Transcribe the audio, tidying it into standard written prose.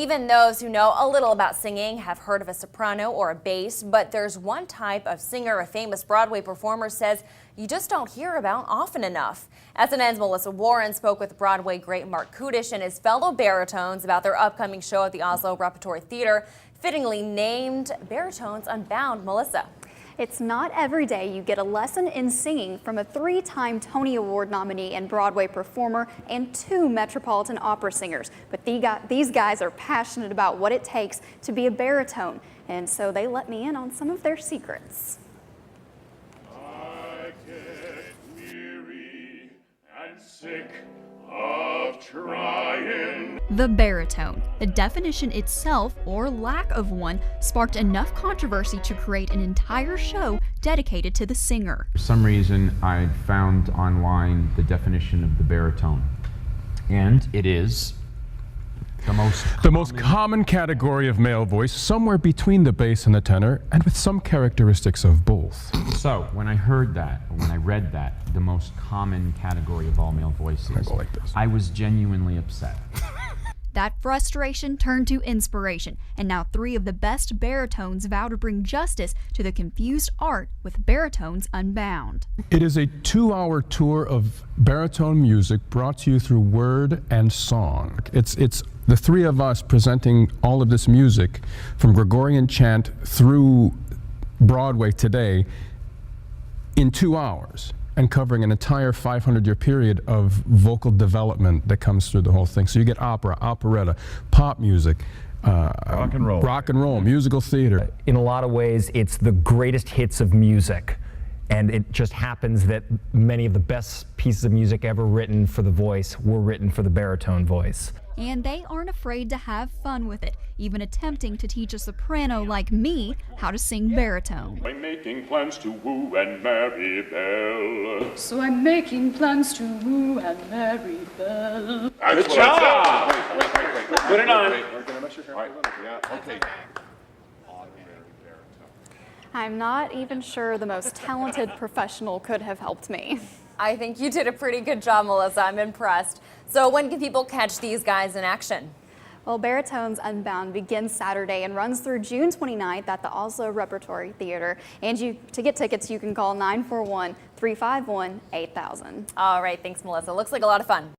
even those who know a little about singing have heard of a soprano or a bass, but there's one type of singer a famous Broadway performer says you just don't hear about often enough. SNN's Melissa Warren spoke with Broadway great Mark Kudish and his fellow baritones about their upcoming show at the Asolo Repertory Theater, fittingly named Baritones Unbound. Melissa. It's not every day you get a lesson in singing from a 3-time Tony Award nominee and Broadway performer and 2 Metropolitan Opera singers. But these guys are passionate about what it takes to be a baritone, and so they let me in on some of their secrets. I get weary and sick of trying. The baritone, the definition itself, or lack of one, sparked enough controversy to create an entire show dedicated to the singer. For some reason, I found online the definition of the baritone, and it is the most common category of male voice, somewhere between the bass and the tenor, and with some characteristics of both. So, when I heard that, or when I read that, the most common category of all male voices, I was genuinely upset. That frustration turned to inspiration, and now 3 of the best baritones vow to bring justice to the confused art with Baritones Unbound. It is a 2-hour tour of baritone music brought to you through word and song. It's the 3 of us presenting all of this music from Gregorian chant through Broadway today in 2 hours, and covering an entire 500-year period of vocal development that comes through the whole thing. So you get opera, operetta, pop music, rock and roll, musical theater. In a lot of ways, it's the greatest hits of music. And it just happens that many of the best pieces of music ever written for the voice were written for the baritone voice. And they aren't afraid to have fun with it, even attempting to teach a soprano like me how to sing baritone. I'm making plans to woo and marry Belle. So I'm making plans to woo and marry Belle. Good job! Put it on. I'm not even sure the most talented professional could have helped me. I think you did a pretty good job, Melissa. I'm impressed. So when can people catch these guys in action? Well, Baritones Unbound begins Saturday and runs through June 29th at the Asolo Repertory Theater. And to get tickets, you can call 941-351-8000. All right, thanks, Melissa. Looks like a lot of fun.